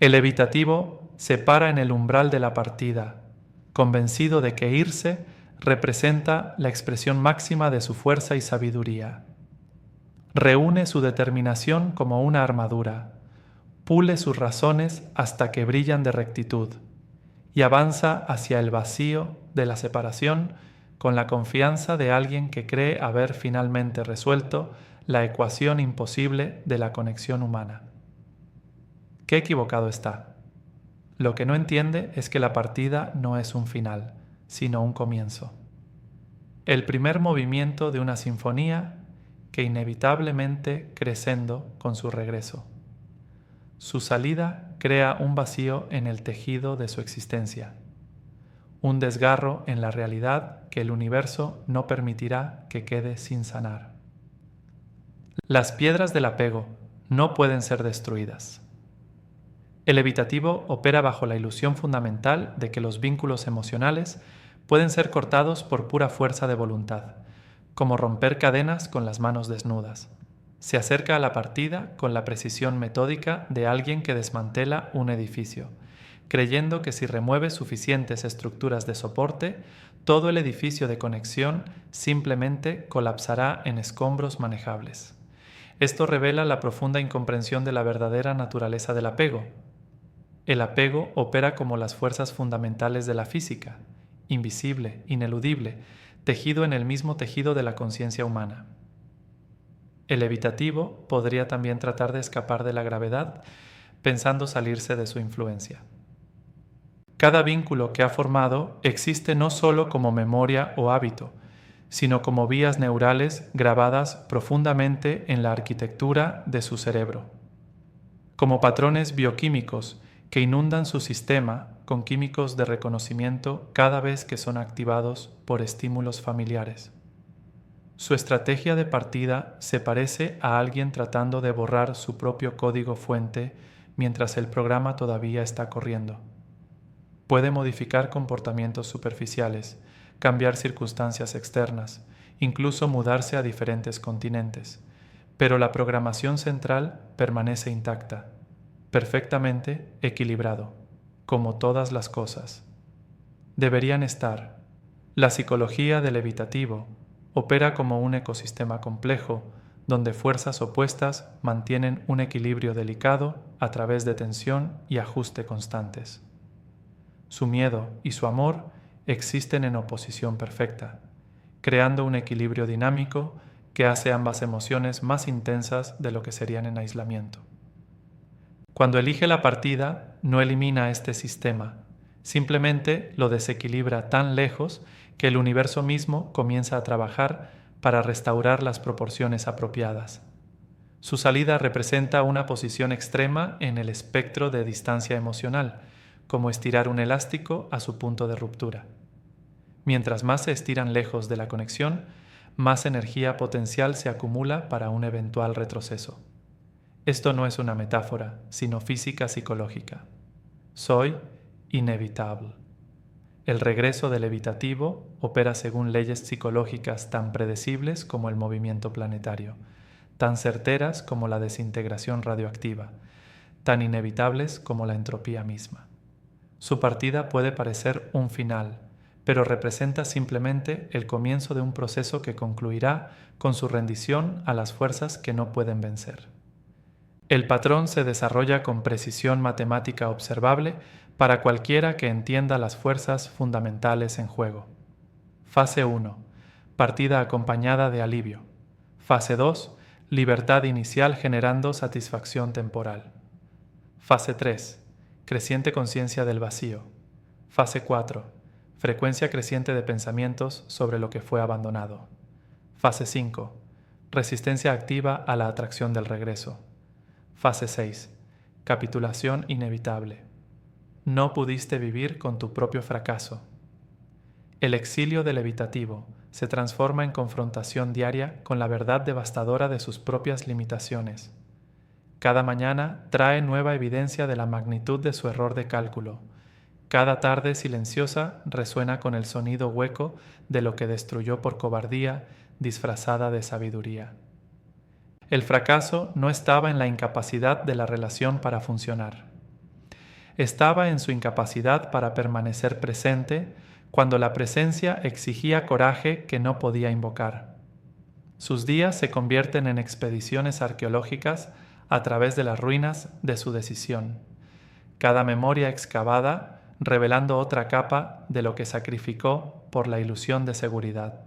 El evitativo se para en el umbral de la partida, convencido de que irse representa la expresión máxima de su fuerza y sabiduría. Reúne su determinación como una armadura, pule sus razones hasta que brillan de rectitud, y avanza hacia el vacío de la separación con la confianza de alguien que cree haber finalmente resuelto la ecuación imposible de la conexión humana. Qué equivocado está. Lo que no entiende es que la partida no es un final, sino un comienzo. El primer movimiento de una sinfonía que inevitablemente crescendo con su regreso. Su salida crea un vacío en el tejido de su existencia, un desgarro en la realidad que el universo no permitirá que quede sin sanar. Las piedras del apego no pueden ser destruidas. El evitativo opera bajo la ilusión fundamental de que los vínculos emocionales pueden ser cortados por pura fuerza de voluntad, como romper cadenas con las manos desnudas. Se acerca a la partida con la precisión metódica de alguien que desmantela un edificio, creyendo que si remueve suficientes estructuras de soporte, todo el edificio de conexión simplemente colapsará en escombros manejables. Esto revela la profunda incomprensión de la verdadera naturaleza del apego. El apego opera como las fuerzas fundamentales de la física, invisible, ineludible, tejido en el mismo tejido de la conciencia humana. El evitativo podría también tratar de escapar de la gravedad, pensando salirse de su influencia. Cada vínculo que ha formado existe no solo como memoria o hábito, sino como vías neurales grabadas profundamente en la arquitectura de su cerebro, como patrones bioquímicos que inundan su sistema con químicos de reconocimiento cada vez que son activados por estímulos familiares. Su estrategia de partida se parece a alguien tratando de borrar su propio código fuente mientras el programa todavía está corriendo. Puede modificar comportamientos superficiales, cambiar circunstancias externas, incluso mudarse a diferentes continentes, pero la programación central permanece intacta, perfectamente equilibrado, como todas las cosas. Deberían estar. La psicología del evitativo opera como un ecosistema complejo, donde fuerzas opuestas mantienen un equilibrio delicado a través de tensión y ajuste constantes. Su miedo y su amor existen en oposición perfecta, creando un equilibrio dinámico que hace ambas emociones más intensas de lo que serían en aislamiento. Cuando elige la partida, no elimina este sistema, simplemente lo desequilibra tan lejos que el universo mismo comienza a trabajar para restaurar las proporciones apropiadas. Su salida representa una posición extrema en el espectro de distancia emocional, como estirar un elástico a su punto de ruptura. Mientras más se estiran lejos de la conexión, más energía potencial se acumula para un eventual retroceso. Esto no es una metáfora, sino física psicológica. Soy inevitable. El regreso del evitativo opera según leyes psicológicas tan predecibles como el movimiento planetario, tan certeras como la desintegración radioactiva, tan inevitables como la entropía misma. Su partida puede parecer un final, pero representa simplemente el comienzo de un proceso que concluirá con su rendición a las fuerzas que no pueden vencer. El patrón se desarrolla con precisión matemática observable para cualquiera que entienda las fuerzas fundamentales en juego. Fase 1. Partida acompañada de alivio. Fase 2. Libertad inicial generando satisfacción temporal. Fase 3. Creciente conciencia del vacío. Fase 4. Frecuencia creciente de pensamientos sobre lo que fue abandonado. Fase 5. Resistencia activa a la atracción del regreso. Fase 6. Capitulación inevitable. No pudiste vivir con tu propio fracaso. El exilio del evitativo se transforma en confrontación diaria con la verdad devastadora de sus propias limitaciones. Cada mañana trae nueva evidencia de la magnitud de su error de cálculo. Cada tarde silenciosa resuena con el sonido hueco de lo que destruyó por cobardía disfrazada de sabiduría. El fracaso no estaba en la incapacidad de la relación para funcionar. estaba en su incapacidad para permanecer presente cuando la presencia exigía coraje que no podía invocar. Sus días se convierten en expediciones arqueológicas a través de las ruinas de su decisión, cada memoria excavada revelando otra capa de lo que sacrificó por la ilusión de seguridad.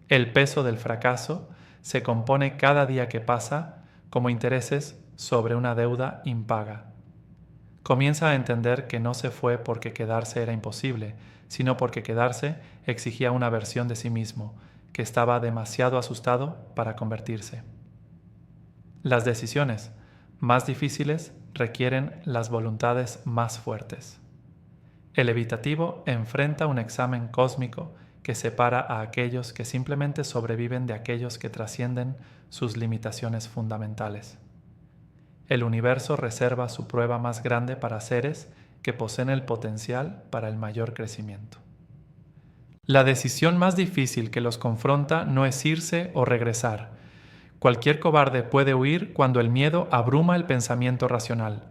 El peso del fracaso se compone cada día que pasa como intereses sobre una deuda impaga. Comienza a entender que no se fue porque quedarse era imposible, sino porque quedarse exigía una versión de sí mismo, que estaba demasiado asustado para convertirse. Las decisiones más difíciles requieren las voluntades más fuertes. El evitativo enfrenta un examen cósmico que separa a aquellos que simplemente sobreviven de aquellos que trascienden sus limitaciones fundamentales. El universo reserva su prueba más grande para seres que poseen el potencial para el mayor crecimiento. La decisión más difícil que los confronta no es irse o regresar. Cualquier cobarde puede huir cuando el miedo abruma el pensamiento racional.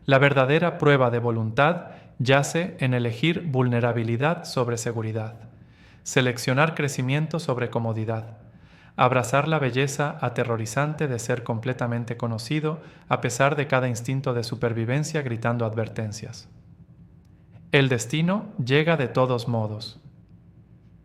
La verdadera prueba de voluntad yace en elegir vulnerabilidad sobre seguridad, seleccionar crecimiento sobre comodidad, abrazar la belleza aterrorizante de ser completamente conocido a pesar de cada instinto de supervivencia gritando advertencias. El destino llega de todos modos.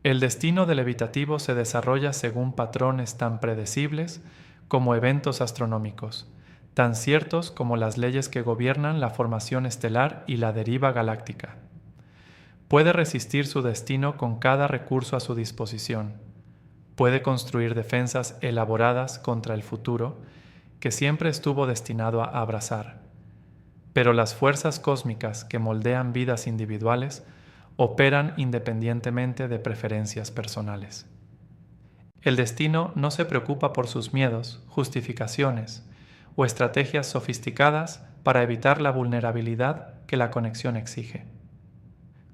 El destino del evitativo se desarrolla según patrones tan predecibles como eventos astronómicos, tan ciertos como las leyes que gobiernan la formación estelar y la deriva galáctica. Puede resistir su destino con cada recurso a su disposición. Puede construir defensas elaboradas contra el futuro que siempre estuvo destinado a abrazar. Pero las fuerzas cósmicas que moldean vidas individuales operan independientemente de preferencias personales. El destino no se preocupa por sus miedos, justificaciones o estrategias sofisticadas para evitar la vulnerabilidad que la conexión exige.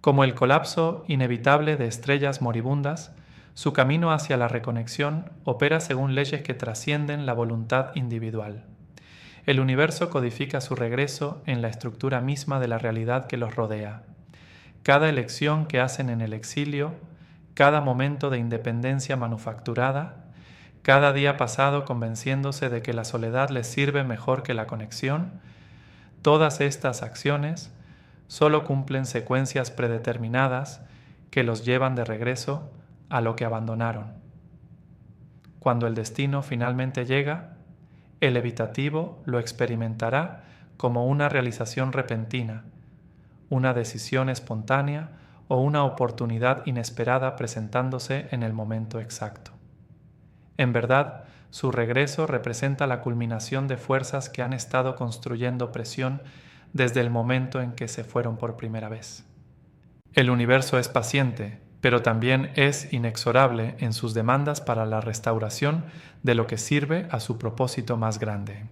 Como el colapso inevitable de estrellas moribundas, su camino hacia la reconexión opera según leyes que trascienden la voluntad individual. El universo codifica su regreso en la estructura misma de la realidad que los rodea. Cada elección que hacen en el exilio, cada momento de independencia manufacturada, cada día pasado convenciéndose de que la soledad les sirve mejor que la conexión, todas estas acciones solo cumplen secuencias predeterminadas que los llevan de regreso a lo que abandonaron. Cuando el destino finalmente llega, el evitativo lo experimentará como una realización repentina, una decisión espontánea o una oportunidad inesperada presentándose en el momento exacto. En verdad, su regreso representa la culminación de fuerzas que han estado construyendo presión desde el momento en que se fueron por primera vez. El universo es paciente, pero también es inexorable en sus demandas para la restauración de lo que sirve a su propósito más grande.